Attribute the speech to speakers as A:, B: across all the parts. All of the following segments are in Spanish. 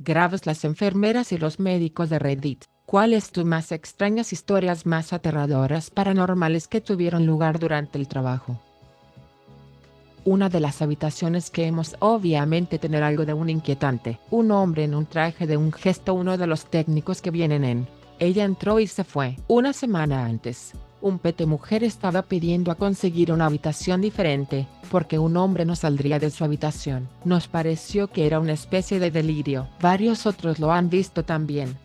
A: Graves las enfermeras y los médicos de Reddit. ¿Cuáles tus más extrañas historias más aterradoras paranormales que tuvieron lugar durante el trabajo? Una de las habitaciones que hemos obviamente tener algo de un inquietante. Un hombre en un traje de un gesto, uno de los técnicos que vienen en. Ella entró y se fue. Una semana antes, un pete mujer estaba pidiendo a conseguir una habitación diferente, porque un hombre no saldría de su habitación. Nos pareció que era una especie de delirio. Varios otros lo han visto también.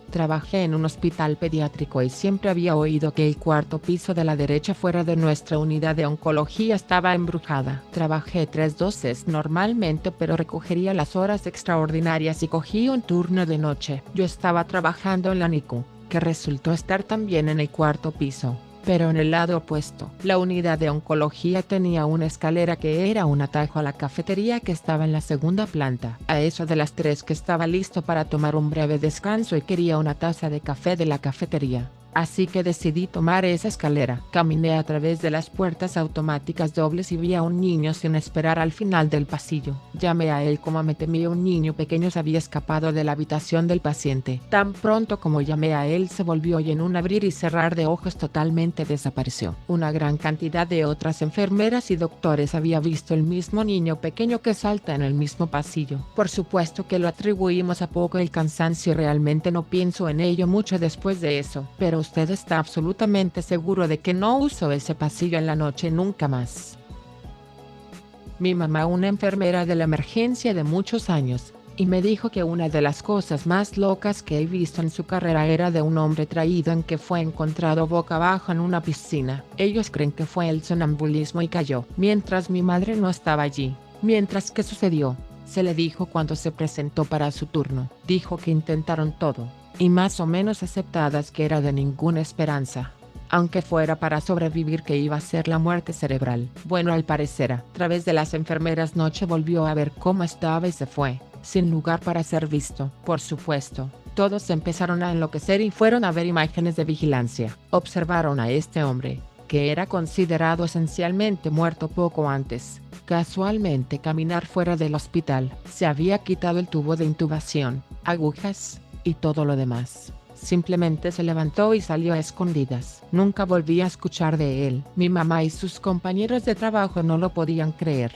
A: Trabajé en un hospital pediátrico y siempre había oído que el cuarto piso de la derecha fuera de nuestra unidad de oncología estaba embrujada. Trabajé 3 12 normalmente, pero recogería las horas extraordinarias y cogí un turno de noche. Yo estaba trabajando en la NICU, que resultó estar también en el cuarto piso, pero en el lado opuesto. La unidad de oncología tenía una escalera que era un atajo a la cafetería que estaba en la segunda planta. A eso de las 3 que estaba listo para tomar un breve descanso y quería una taza de café de la cafetería. Así que decidí tomar esa escalera. Caminé a través de las puertas automáticas dobles y vi a un niño sin esperar al final del pasillo. Llamé a él como me temía. Un niño pequeño se había escapado de la habitación del paciente. Tan pronto como llamé a él se volvió y en un abrir y cerrar de ojos totalmente desapareció. Una gran cantidad de otras enfermeras y doctores había visto el mismo niño pequeño que salta en el mismo pasillo. Por supuesto que lo atribuimos a poco el cansancio y realmente no pienso en ello mucho después de eso. Pero usted está absolutamente seguro de que no usó ese pasillo en la noche nunca más. Mi mamá, una enfermera de la emergencia de muchos años, y me dijo que una de las cosas más locas que he visto en su carrera era de un hombre traído en que fue encontrado boca abajo en una piscina. Ellos creen que fue el sonambulismo y cayó, mientras mi madre no estaba allí. Mientras que sucedió, se le dijo cuando se presentó para su turno. Dijo que intentaron todo, y más o menos aceptadas que era de ninguna esperanza. Aunque fuera para sobrevivir, que iba a ser la muerte cerebral. Bueno, al parecer a través de las enfermeras noche volvió a ver cómo estaba y se fue, sin lugar para ser visto. Por supuesto, todos empezaron a enloquecer y fueron a ver imágenes de vigilancia. Observaron a este hombre, que era considerado esencialmente muerto poco antes, casualmente caminar fuera del hospital. Se había quitado el tubo de intubación, agujas y todo lo demás. Simplemente se levantó y salió a escondidas. Nunca volví a escuchar de él. Mi mamá y sus compañeros de trabajo no lo podían creer.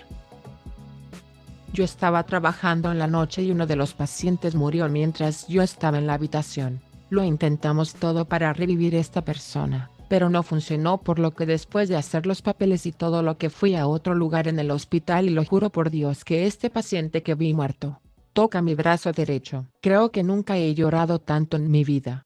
A: Yo estaba trabajando en la noche y uno de los pacientes murió mientras yo estaba en la habitación. Lo intentamos todo para revivir a esta persona, pero no funcionó, por lo que después de hacer los papeles y todo lo que fui a otro lugar en el hospital y lo juro por Dios que este paciente que vi muerto toca mi brazo derecho. Creo que nunca he llorado tanto en mi vida.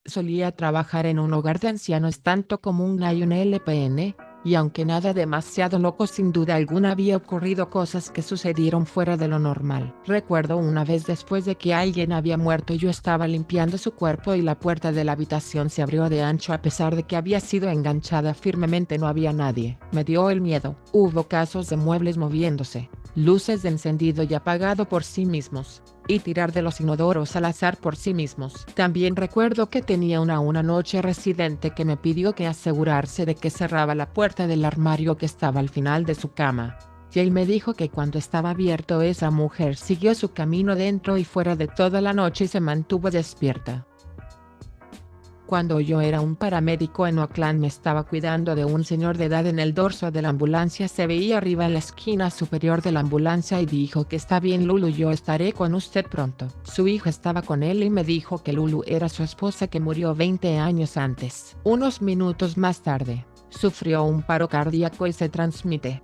A: Solía trabajar en un hogar de ancianos tanto como hay un LPN, y aunque nada demasiado loco, sin duda alguna había ocurrido cosas que sucedieron fuera de lo normal. Recuerdo una vez después de que alguien había muerto, yo estaba limpiando su cuerpo y la puerta de la habitación se abrió de ancho a pesar de que había sido enganchada firmemente. No había nadie. Me dio el miedo. Hubo casos de muebles moviéndose, luces de encendido y apagado por sí mismos, y tirar de los inodoros al azar por sí mismos. También recuerdo que tenía una noche residente que me pidió que asegurarse de que cerraba la puerta del armario que estaba al final de su cama. Y él me dijo que cuando estaba abierto, esa mujer siguió su camino dentro y fuera de toda la noche y se mantuvo despierta. Cuando yo era un paramédico en Oakland, me estaba cuidando de un señor de edad. En el dorso de la ambulancia se veía arriba en la esquina superior de la ambulancia y dijo que está bien Lulu, yo estaré con usted pronto. Su hijo estaba con él y me dijo que Lulu era su esposa que murió 20 años antes. Unos minutos más tarde, sufrió un paro cardíaco y se transmite.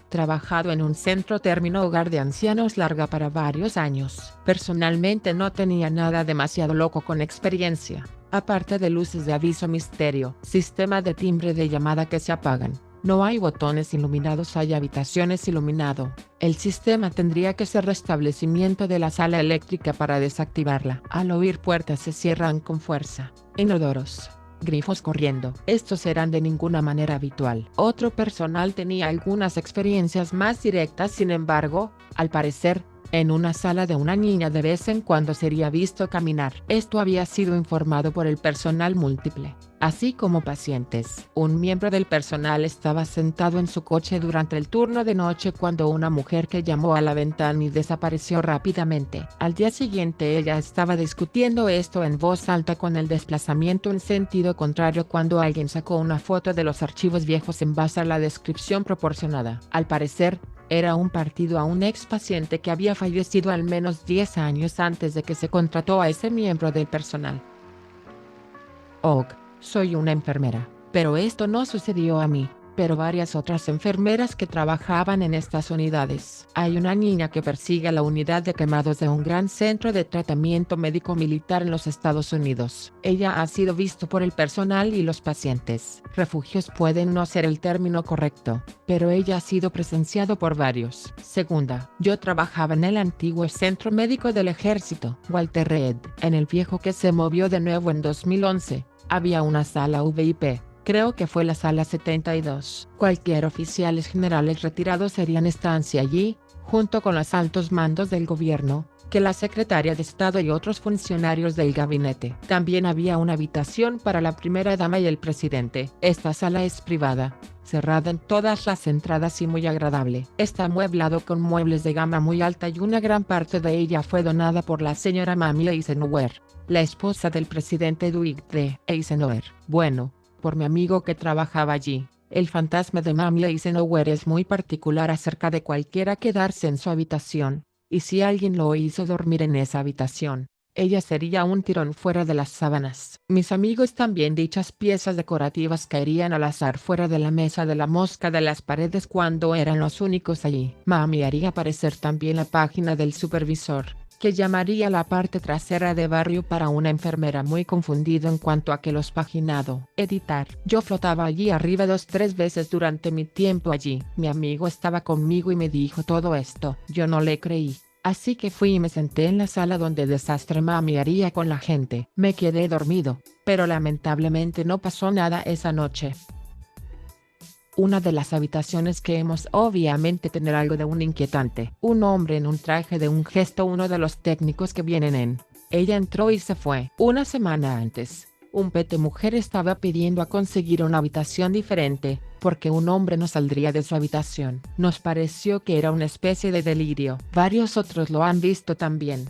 A: Trabajado en un centro término hogar de ancianos larga para varios años. Personalmente no tenía nada demasiado loco con experiencia, aparte de luces de aviso misterio, sistema de timbre de llamada que se apagan. No hay botones iluminados, hay habitaciones iluminado. El sistema tendría que ser restablecimiento de la sala eléctrica para desactivarla. Al oír puertas se cierran con fuerza. Inodoros, grifos corriendo. Estos eran de ninguna manera habitual. Otro personal tenía algunas experiencias más directas, sin embargo, al parecer, en una sala de una niña de vez en cuando sería visto caminar. Esto había sido informado por el personal múltiple así como pacientes. Un miembro del personal estaba sentado en su coche durante el turno de noche cuando una mujer que llamó a la ventana y desapareció rápidamente. Al día siguiente ella estaba discutiendo esto en voz alta con el desplazamiento en sentido contrario cuando alguien sacó una foto de los archivos viejos en base a la descripción proporcionada. Al parecer, era un partido a un ex paciente que había fallecido al menos 10 años antes de que se contrató a ese miembro del personal. Ok, soy una enfermera, pero esto no sucedió a mí, pero varias otras enfermeras que trabajaban en estas unidades. Hay una niña que persigue a la unidad de quemados de un gran centro de tratamiento médico militar en los Estados Unidos. Ella ha sido visto por el personal y los pacientes. Refugios pueden no ser el término correcto, pero ella ha sido presenciado por varios. Segunda, yo trabajaba en el antiguo centro médico del ejército, Walter Reed, en el viejo que se movió de nuevo en 2011. Había una sala VIP. Creo que fue la sala 72. Cualquier oficiales generales retirados serían estancia allí, junto con los altos mandos del gobierno, que la secretaria de Estado y otros funcionarios del gabinete. También había una habitación para la primera dama y el presidente. Esta sala es privada, cerrada en todas las entradas y muy agradable. Está amueblado con muebles de gama muy alta y una gran parte de ella fue donada por la señora Mamie Eisenhower, la esposa del presidente Dwight D. Eisenhower. Bueno, por mi amigo que trabajaba allí. El fantasma de Mamie Eisenhower es muy particular acerca de cualquiera quedarse en su habitación, y si alguien lo hizo dormir en esa habitación, ella sería un tirón fuera de las sábanas. Mis amigos también dichas piezas decorativas caerían al azar fuera de la mesa de la mosca de las paredes cuando eran los únicos allí. Mamie haría aparecer también la página del supervisor, que llamaría la parte trasera de barrio para una enfermera muy confundido en cuanto a que los paginado, editar. Yo flotaba allí arriba 2-3 veces durante mi tiempo allí. Mi amigo estaba conmigo y me dijo todo esto. Yo no le creí. Así que fui y me senté en la sala donde desastre Mamie haría con la gente. Me quedé dormido, pero lamentablemente no pasó nada esa noche. Una de las habitaciones que hemos obviamente tener algo de un inquietante. Un hombre en un traje de un gesto, uno de los técnicos que vienen en. Ella entró y se fue. Una semana antes, un pete mujer estaba pidiendo a conseguir una habitación diferente, porque un hombre no saldría de su habitación. Nos pareció que era una especie de delirio. Varios otros lo han visto también.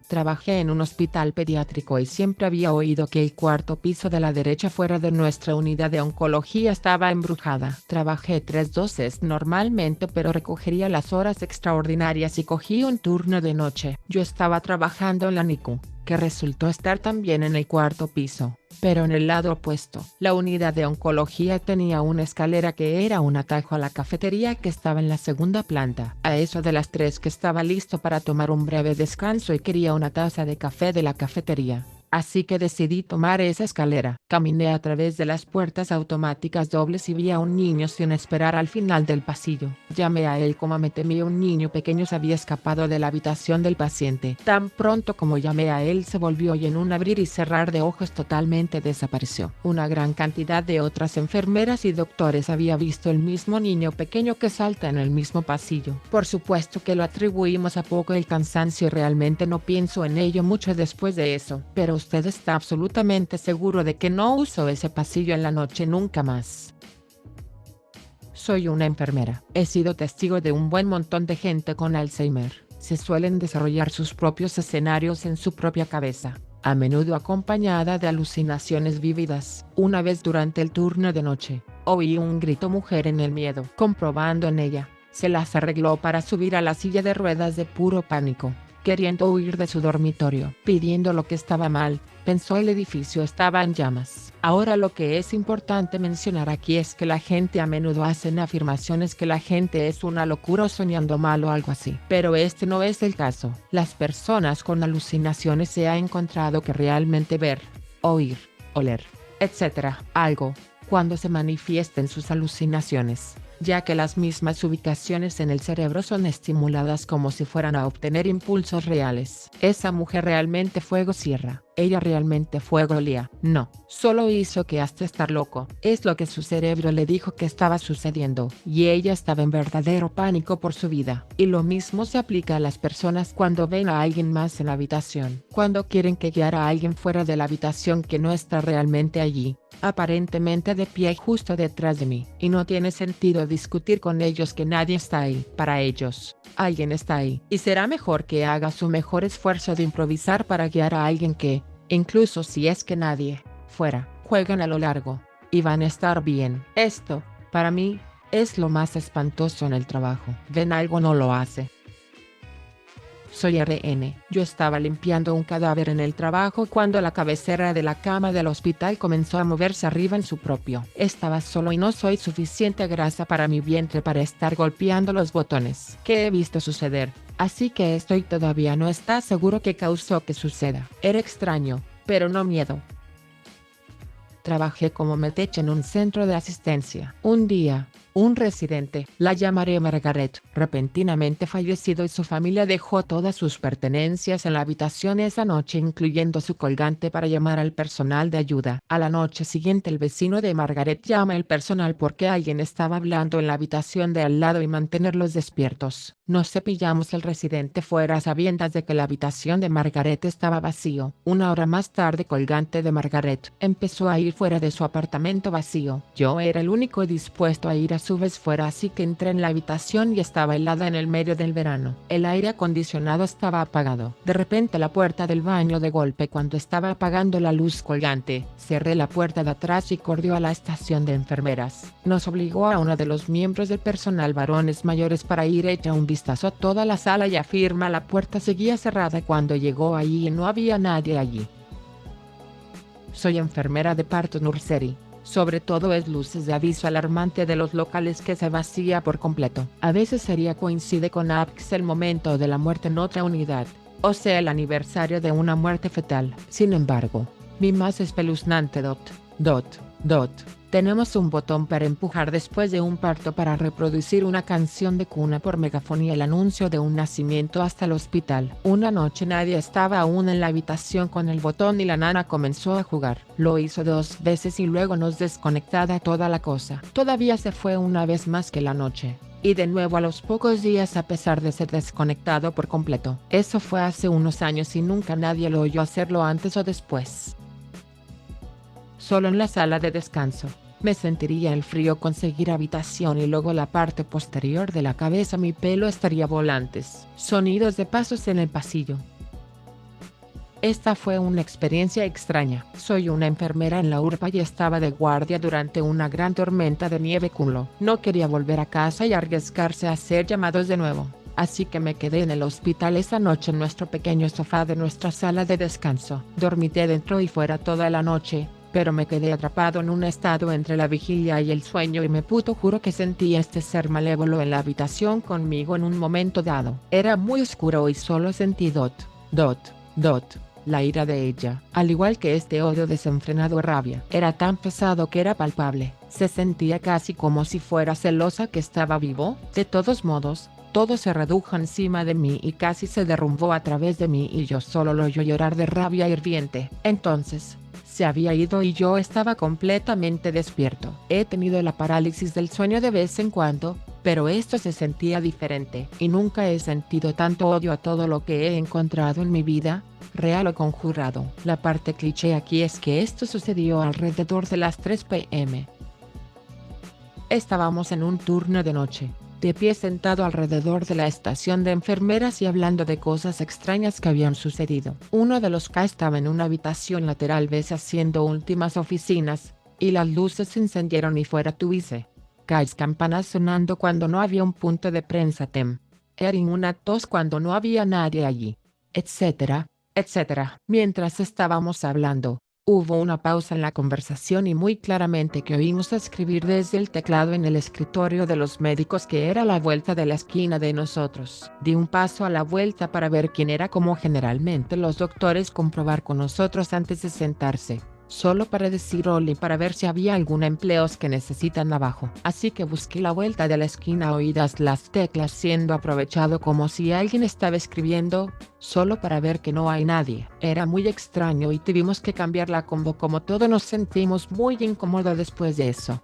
A: Trabajé en un hospital pediátrico y siempre había oído que el cuarto piso de la derecha fuera de nuestra unidad de oncología estaba embrujada. Trabajé 3 dosis normalmente, pero recogería las horas extraordinarias y cogí un turno de noche. Yo estaba trabajando en la NICU, que resultó estar también en el cuarto piso, pero en el lado opuesto. La unidad de oncología tenía una escalera que era un atajo a la cafetería que estaba en la segunda planta. A eso de las 3 que estaba listo para tomar un breve descanso y quería una taza de café de la cafetería. Así que decidí tomar esa escalera. Caminé a través de las puertas automáticas dobles y vi a un niño sin esperar al final del pasillo. Llamé a él como me temía. Un niño pequeño se había escapado de la habitación del paciente. Tan pronto como llamé a él se volvió y en un abrir y cerrar de ojos totalmente desapareció. Una gran cantidad de otras enfermeras y doctores había visto el mismo niño pequeño que salta en el mismo pasillo. Por supuesto que lo atribuimos a poco el cansancio y realmente no pienso en ello mucho después de eso. Pero usted está absolutamente seguro de que no usó ese pasillo en la noche nunca más. Soy una enfermera. He sido testigo de un buen montón de gente con Alzheimer. Se suelen desarrollar sus propios escenarios en su propia cabeza, a menudo acompañada de alucinaciones vívidas. Una vez durante el turno de noche, oí un grito mujer en el miedo. Comprobando en ella, se las arregló para subir a la silla de ruedas de puro pánico, queriendo huir de su dormitorio, pidiendo lo que estaba mal. Pensó el edificio estaba en llamas. Ahora lo que es importante mencionar aquí es que la gente a menudo hacen afirmaciones que la gente es una locura o soñando mal o algo así. Pero este no es el caso. Las personas con alucinaciones se ha encontrado que realmente ver, oír, oler, etc. algo, cuando se manifiesten sus alucinaciones, ya que las mismas ubicaciones en el cerebro son estimuladas como si fueran a obtener impulsos reales. Esa mujer realmente fue Sierra. Ella realmente fue Golia. No, solo hizo que hasta estar loco. Es lo que su cerebro le dijo que estaba sucediendo, y ella estaba en verdadero pánico por su vida. Y lo mismo se aplica a las personas cuando ven a alguien más en la habitación. Cuando quieren que guiar a alguien fuera de la habitación que no está realmente allí, aparentemente de pie justo detrás de mí. Y no tiene sentido discutir con ellos que nadie está ahí. Para ellos, alguien está ahí. Y será mejor que haga su mejor esfuerzo de improvisar para guiar a alguien que, incluso si es que nadie fuera, juegan a lo largo. Y van a estar bien. Esto, para mí, es lo más espantoso en el trabajo. Ven algo no lo hace. Soy RN. Yo estaba limpiando un cadáver en el trabajo cuando la cabecera de la cama del hospital comenzó a moverse arriba en su propio. Estaba solo y no soy suficiente grasa para mi vientre para estar golpeando los botones que he visto suceder. Así que estoy todavía no está seguro qué causó que suceda. Era extraño, pero no miedo. Trabajé como metech en un centro de asistencia. Un día, un residente, la llamaré Margaret, repentinamente fallecido y su familia dejó todas sus pertenencias en la habitación esa noche incluyendo su colgante para llamar al personal de ayuda. A la noche siguiente el vecino de Margaret llama al personal porque alguien estaba hablando en la habitación de al lado y mantenerlos despiertos. Nos cepillamos el residente fuera a sabiendas de que la habitación de Margaret estaba vacío. Una hora más tarde colgante de Margaret empezó a ir fuera de su apartamento vacío. Yo era el único dispuesto a ir a su vez fuera así que entré en la habitación y estaba helada en el medio del verano. El aire acondicionado estaba apagado. De repente la puerta del baño de golpe cuando estaba apagando la luz colgante. Cerré la puerta de atrás y corrió a la estación de enfermeras. Nos obligó a uno de los miembros del personal varones mayores para ir echa un vistazo a toda la sala y afirma la puerta seguía cerrada cuando llegó allí y no había nadie allí. Soy enfermera de parto nursery. Sobre todo es luces de aviso alarmante de los locales que se vacía por completo. A veces sería coincide con APX el momento de la muerte en otra unidad, o sea el aniversario de una muerte fetal. Sin embargo, mi más espeluznante tenemos un botón para empujar después de un parto para reproducir una canción de cuna por megafonía el anuncio de un nacimiento hasta el hospital. Una noche nadie estaba aún en la habitación con el botón y la nana comenzó a jugar. Lo hizo 2 veces y luego nos desconectada toda la cosa. Todavía se fue una vez más que la noche. Y de nuevo a los pocos días a pesar de ser desconectado por completo. Eso fue hace unos años y nunca nadie lo oyó hacerlo antes o después. Solo en la sala de descanso. Me sentiría el frío conseguir habitación y luego la parte posterior de la cabeza mi pelo estaría volantes. Sonidos de pasos en el pasillo. Esta fue una experiencia extraña. Soy una enfermera en la urba y estaba de guardia durante una gran tormenta de nieve culo. No quería volver a casa y arriesgarse a hacer llamados de nuevo. Así que me quedé en el hospital esa noche en nuestro pequeño sofá de nuestra sala de descanso. Dormité dentro y fuera toda la noche. Pero me quedé atrapado en un estado entre la vigilia y el sueño y me juro que sentí este ser malévolo en la habitación conmigo en un momento dado. Era muy oscuro y solo sentí la ira de ella. Al igual que este odio desenfrenado y rabia. Era tan pesado que era palpable. Se sentía casi como si fuera celosa que estaba vivo. De todos modos, todo se redujo encima de mí y casi se derrumbó a través de mí y yo solo lo oyó llorar de rabia hirviente. Entonces, se había ido y yo estaba completamente despierto. He tenido la parálisis del sueño de vez en cuando, pero esto se sentía diferente. Y nunca he sentido tanto odio a todo lo que he encontrado en mi vida, real o conjurado. La parte cliché aquí es que esto sucedió alrededor de las 3 p.m. Estábamos en un turno de noche. De pie sentado alrededor de la estación de enfermeras y hablando de cosas extrañas que habían sucedido. Uno de los K estaba en una habitación lateral B haciendo últimas oficinas, y las luces se encendieron y fuera tuviese campanas sonando cuando no había un punto de prensa Erin una tos cuando no había nadie allí, etcétera, etcétera. Mientras estábamos hablando, hubo una pausa en la conversación y muy claramente que oímos escribir desde el teclado en el escritorio de los médicos que era a la vuelta de la esquina de nosotros. Di un paso a la vuelta para ver quién era como generalmente los doctores comprobar con nosotros antes de sentarse. solo para decir hola y para ver si había algún empleos que necesitan abajo. Así que busqué la vuelta de la esquina oídas las teclas siendo aprovechado como si alguien estaba escribiendo, solo para ver que no hay nadie. Era muy extraño y tuvimos que cambiar la combo como todos nos sentimos muy incómodos después de eso.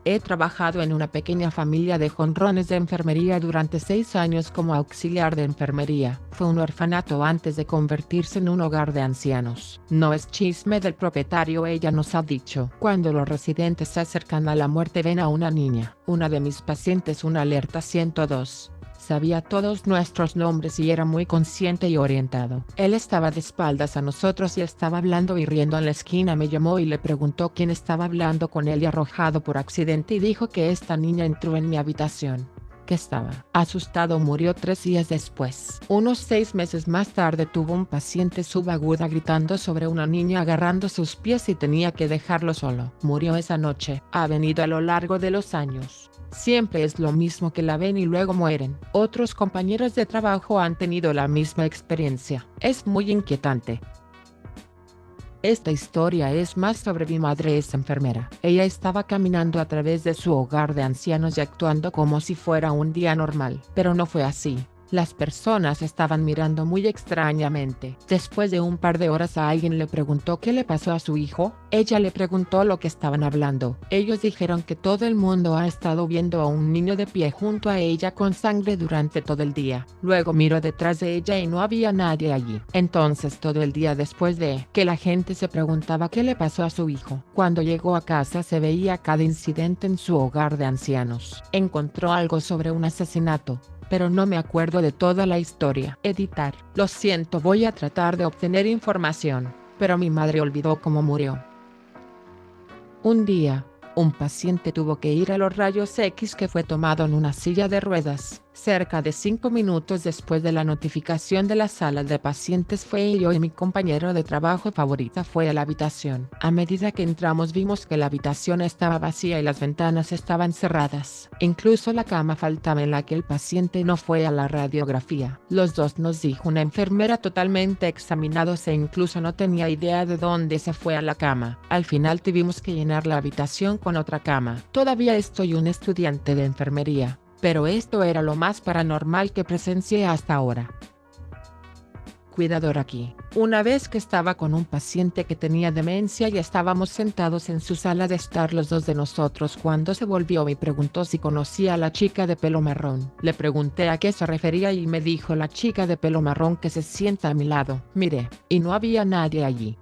A: He trabajado en una pequeña familia de jonrones de enfermería durante 6 años como auxiliar de enfermería. Fue un orfanato antes de convertirse en un hogar de ancianos. No es chisme del propietario, ella nos ha dicho. Cuando los residentes se acercan a la muerte ven a una niña. Una de mis pacientes, una alerta 102. Sabía todos nuestros nombres y era muy consciente y orientado. Él estaba de espaldas a nosotros y estaba hablando y riendo en la esquina. Me llamó y le preguntó quién estaba hablando con él y arrojado por accidente y dijo que esta niña entró en mi habitación. Que estaba asustado, murió 3 días después. Unos 6 meses más tarde tuvo un paciente subaguda gritando sobre una niña agarrando sus pies y tenía que dejarlo solo. Murió esa noche. Ha venido a lo largo de los años. Siempre es lo mismo, que la ven y luego mueren. Otros compañeros de trabajo han tenido la misma experiencia. Es muy inquietante. Esta historia es más sobre mi madre, es enfermera. Ella estaba caminando a través de su hogar de ancianos y actuando como si fuera un día normal, pero no fue así. Las personas estaban mirando muy extrañamente. Después de un par de horas a alguien le preguntó qué le pasó a su hijo. Ella le preguntó lo que estaban hablando. Ellos dijeron que todo el mundo ha estado viendo a un niño de pie junto a ella con sangre durante todo el día. Luego miró detrás de ella y no había nadie allí. Entonces todo el día después de que la gente se preguntaba qué le pasó a su hijo. Cuando llegó a casa se veía cada incidente en su hogar de ancianos. Encontró algo sobre un asesinato, pero no me acuerdo de toda la historia. Editar. Lo siento, voy a tratar de obtener información, pero mi madre olvidó cómo murió. Un día, un paciente tuvo que ir a los rayos X que fue tomado en una silla de ruedas. Cerca de 5 minutos después de la notificación de la sala de pacientes fue yo y mi compañero de trabajo favorita fue a la habitación. A medida que entramos vimos que la habitación estaba vacía y las ventanas estaban cerradas. Incluso la cama faltaba en la que el paciente no fue a la radiografía. Los dos, nos dijo una enfermera, totalmente examinados e incluso no tenía idea de dónde se fue a la cama. Al final tuvimos que llenar la habitación con otra cama. Todavía estoy un estudiante de enfermería, pero esto era lo más paranormal que presencié hasta ahora. Cuidador aquí. Una vez que estaba con un paciente que tenía demencia y estábamos sentados en su sala de estar los dos de nosotros cuando se volvió y preguntó si conocía a la chica de pelo marrón. Le pregunté a qué se refería y me dijo la chica de pelo marrón que se sienta a mi lado. Miré, y no había nadie allí.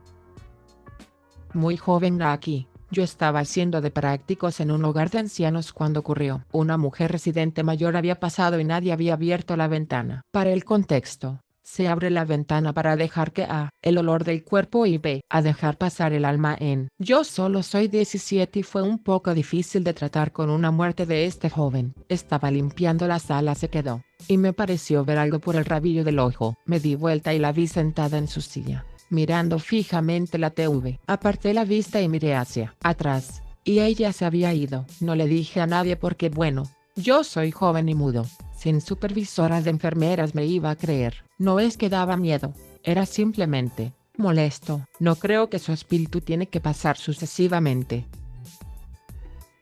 A: Muy joven aquí. Yo estaba haciendo de prácticos en un hogar de ancianos cuando ocurrió. Una mujer residente mayor había pasado y nadie había abierto la ventana. Para el contexto, se abre la ventana para dejar que A, el olor del cuerpo, y B, a dejar pasar el alma en. Yo solo soy 17 y fue un poco difícil de tratar con una muerte de este joven. Estaba limpiando la sala, se quedó, y me pareció ver algo por el rabillo del ojo. Me di vuelta y la vi sentada en su silla, mirando fijamente la TV. Aparté la vista y miré hacia atrás, y ella se había ido. No le dije a nadie porque bueno, yo soy joven y mudo. Sin supervisora de enfermeras me iba a creer. No es que daba miedo, era simplemente molesto. No creo que su espíritu tiene que pasar sucesivamente.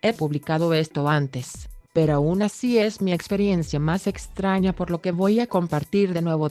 A: He publicado esto antes, pero aún así es mi experiencia más extraña, por lo que voy a compartir de nuevo.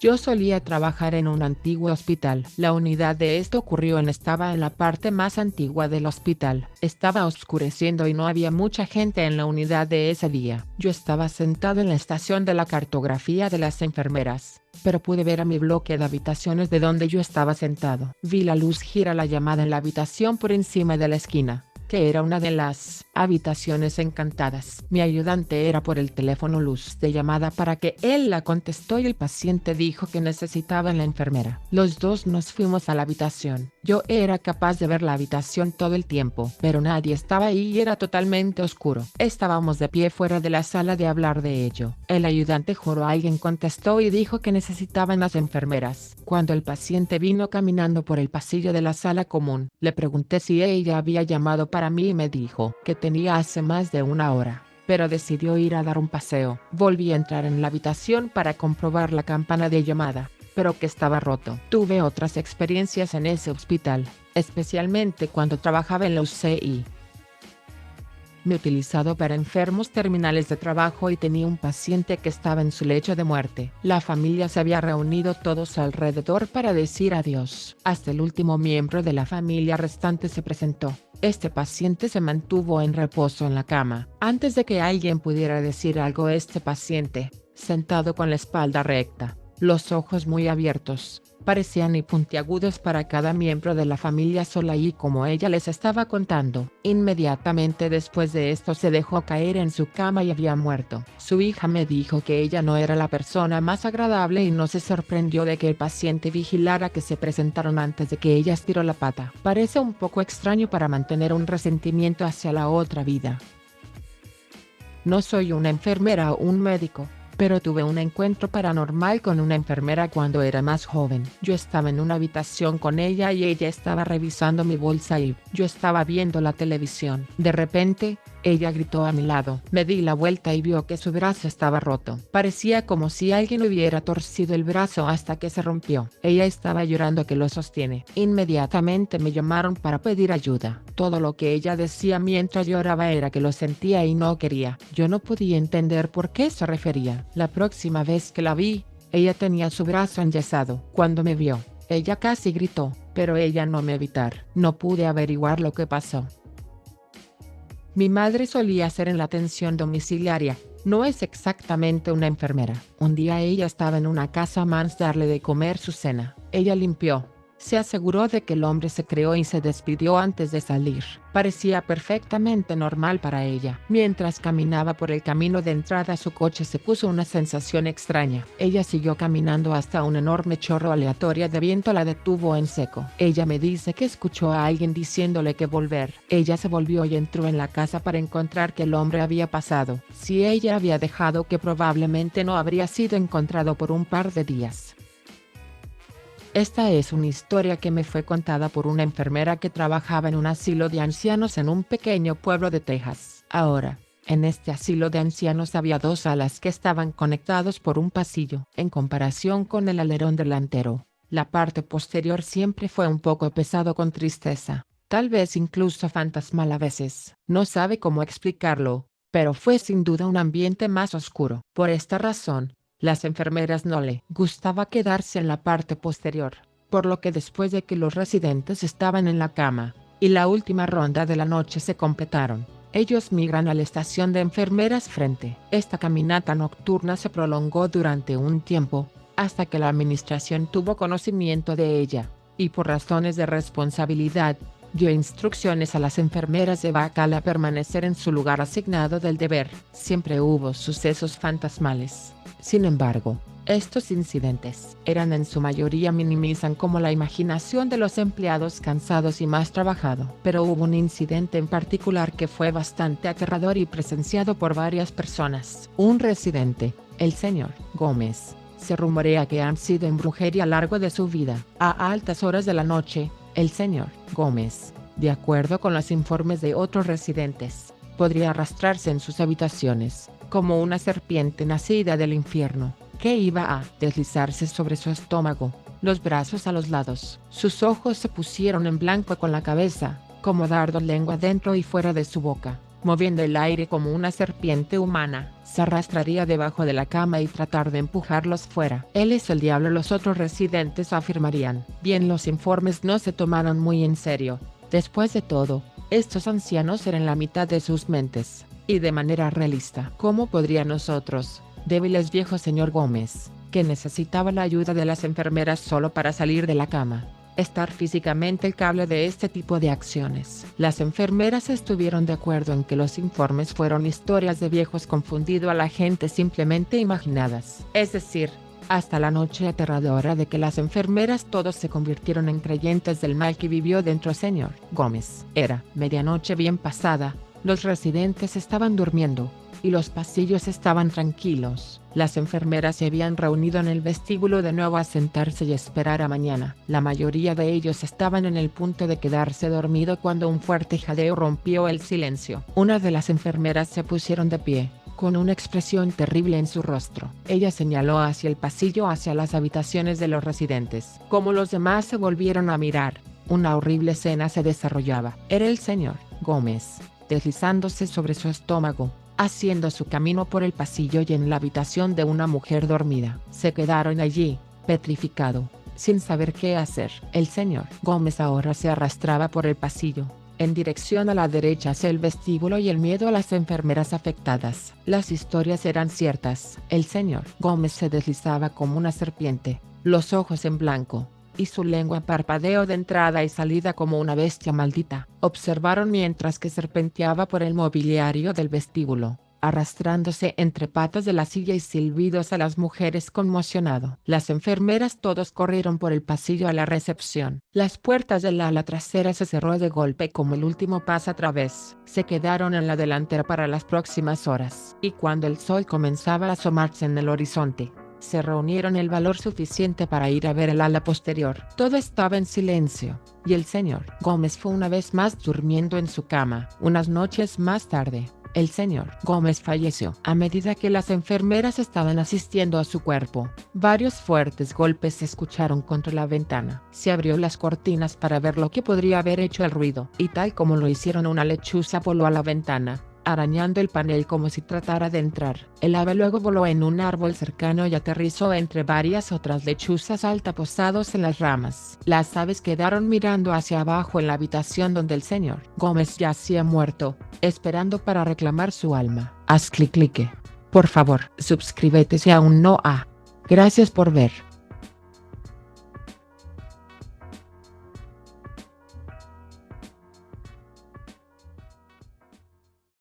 A: Yo solía trabajar en un antiguo hospital. La unidad de esto ocurrió estaba en la parte más antigua del hospital. Estaba oscureciendo y no había mucha gente en la unidad de ese día. Yo estaba sentado en la estación de la cartografía de las enfermeras, pero pude ver a mi bloque de habitaciones de donde yo estaba sentado. Vi la luz gira la llamada en la habitación por encima de la esquina, que era una de las habitaciones encantadas. Mi ayudante era por el teléfono luz de llamada para que él la contestó y el paciente dijo que necesitaba a la enfermera. Los dos nos fuimos a la habitación. Yo era capaz de ver la habitación todo el tiempo, pero nadie estaba ahí y era totalmente oscuro. Estábamos de pie fuera de la sala de hablar de ello. El ayudante juró alguien contestó y dijo que necesitaban las enfermeras. Cuando el paciente vino caminando por el pasillo de la sala común, le pregunté si ella había llamado para mí y me dijo que tenía hace más de una hora, pero decidió ir a dar un paseo. Volví a entrar en la habitación para comprobar la campana de llamada, pero que estaba roto. Tuve otras experiencias en ese hospital, especialmente cuando trabajaba en la UCI. Me he utilizado para enfermos terminales de trabajo y tenía un paciente que estaba en su lecho de muerte. La familia se había reunido todos alrededor para decir adiós. Hasta el último miembro de la familia restante se presentó. Este paciente se mantuvo en reposo en la cama. Antes de que alguien pudiera decir algo, este paciente, sentado con la espalda recta, los ojos muy abiertos, parecían y puntiagudos para cada miembro de la familia sola y como ella les estaba contando. Inmediatamente después de esto se dejó caer en su cama y había muerto. Su hija me dijo que ella no era la persona más agradable y no se sorprendió de que el paciente vigilara que se presentaron antes de que ella estiró la pata. Parece un poco extraño para mantener un resentimiento hacia la otra vida. No soy una enfermera o un médico, pero tuve un encuentro paranormal con una enfermera cuando era más joven. Yo estaba en una habitación con ella y ella estaba revisando mi bolsa y yo estaba viendo la televisión. De repente, ella gritó a mi lado. Me di la vuelta y vio que su brazo estaba roto. Parecía como si alguien hubiera torcido el brazo hasta que se rompió. Ella estaba llorando que lo sostiene. Inmediatamente me llamaron para pedir ayuda. Todo lo que ella decía mientras lloraba era que lo sentía y no quería. Yo no podía entender por qué se refería. La próxima vez que la vi, ella tenía su brazo enyesado. Cuando me vio, ella casi gritó, pero ella no me evitar. No pude averiguar lo que pasó. Mi madre solía ser en la atención domiciliaria. No es exactamente una enfermera. Un día ella estaba en una casa a darle de comer su cena. Ella limpió. Se aseguró de que el hombre se creó y se despidió antes de salir. Parecía perfectamente normal para ella. Mientras caminaba por el camino de entrada a su coche se puso una sensación extraña. Ella siguió caminando hasta un enorme chorro aleatorio de viento la detuvo en seco. Ella me dice que escuchó a alguien diciéndole que volver. Ella se volvió y entró en la casa para encontrar que el hombre había pasado. Si ella había dejado que probablemente no habría sido encontrado por un par de días. Esta es una historia que me fue contada por una enfermera que trabajaba en un asilo de ancianos en un pequeño pueblo de Texas. Ahora, en este asilo de ancianos había 2 salas que estaban conectados por un pasillo. En comparación con el alerón delantero, la parte posterior siempre fue un poco pesado con tristeza, tal vez incluso fantasmal a veces. No sabe cómo explicarlo, pero fue sin duda un ambiente más oscuro. Por esta razón, las enfermeras no le gustaba quedarse en la parte posterior, por lo que después de que los residentes estaban en la cama, y la última ronda de la noche se completaron, ellos migran a la estación de enfermeras frente. Esta caminata nocturna se prolongó durante un tiempo, hasta que la administración tuvo conocimiento de ella, y por razones de responsabilidad, dio instrucciones a las enfermeras de Bacal a permanecer en su lugar asignado del deber. Siempre hubo sucesos fantasmales. Sin embargo, estos incidentes eran en su mayoría minimizan como la imaginación de los empleados cansados y más trabajado. Pero hubo un incidente en particular que fue bastante aterrador y presenciado por varias personas. Un residente, el señor Gómez, se rumorea que ha sido en brujería a lo largo de su vida. A altas horas de la noche, el señor Gómez, de acuerdo con los informes de otros residentes, podría arrastrarse en sus habitaciones, como una serpiente nacida del infierno, que iba a deslizarse sobre su estómago, los brazos a los lados. Sus ojos se pusieron en blanco con la cabeza, como dardos lengua dentro y fuera de su boca, moviendo el aire como una serpiente humana. Se arrastraría debajo de la cama y tratar de empujarlos fuera. Él es el diablo, los otros residentes afirmarían. Bien, los informes no se tomaron muy en serio. Después de todo, estos ancianos eran la mitad de sus mentes, y de manera realista. ¿Cómo podría nosotros, débiles viejo señor Gómez, que necesitaba la ayuda de las enfermeras solo para salir de la cama, estar físicamente al cable de este tipo de acciones? Las enfermeras estuvieron de acuerdo en que los informes fueron historias de viejos confundido a la gente simplemente imaginadas. Es decir, hasta la noche aterradora de que las enfermeras todos se convirtieron en creyentes del mal que vivió dentro señor Gómez. Era medianoche bien pasada, los residentes estaban durmiendo, y los pasillos estaban tranquilos. Las enfermeras se habían reunido en el vestíbulo de nuevo a sentarse y esperar a mañana. La mayoría de ellos estaban en el punto de quedarse dormido cuando un fuerte jadeo rompió el silencio. Una de las enfermeras se pusieron de pie, con una expresión terrible en su rostro. Ella señaló hacia el pasillo, hacia las habitaciones de los residentes. Como los demás se volvieron a mirar, una horrible escena se desarrollaba. Era el señor Gómez, deslizándose sobre su estómago, haciendo su camino por el pasillo y en la habitación de una mujer dormida. Se quedaron allí, petrificado, sin saber qué hacer. El señor Gómez ahora se arrastraba por el pasillo, en dirección a la derecha hacia el vestíbulo, y el miedo a las enfermeras afectadas. Las historias eran ciertas. El señor Gómez se deslizaba como una serpiente, los ojos en blanco, y su lengua parpadeó de entrada y salida como una bestia maldita. Observaron mientras que serpenteaba por el mobiliario del vestíbulo, arrastrándose entre patas de la silla y silbidos a las mujeres conmocionado. Las enfermeras todos corrieron por el pasillo a la recepción. Las puertas del ala trasera se cerró de golpe como el último paso a través. Se quedaron en la delantera para las próximas horas. Y cuando el sol comenzaba a asomarse en el horizonte, se reunieron el valor suficiente para ir a ver el ala posterior. Todo estaba en silencio, y el señor Gómez fue una vez más durmiendo en su cama. Unas noches más tarde, el señor Gómez falleció. A medida que las enfermeras estaban asistiendo a su cuerpo, varios fuertes golpes se escucharon contra la ventana. Se abrió las cortinas para ver lo que podría haber hecho el ruido, y tal como lo hicieron, una lechuza voló a la ventana, arañando el panel como si tratara de entrar. El ave luego voló en un árbol cercano y aterrizó entre varias otras lechuzas altaposados en las ramas. Las aves quedaron mirando hacia abajo en la habitación donde el señor Gómez yacía muerto, esperando para reclamar su alma. Haz clic. Por favor, suscríbete si aún no ha. Gracias por ver.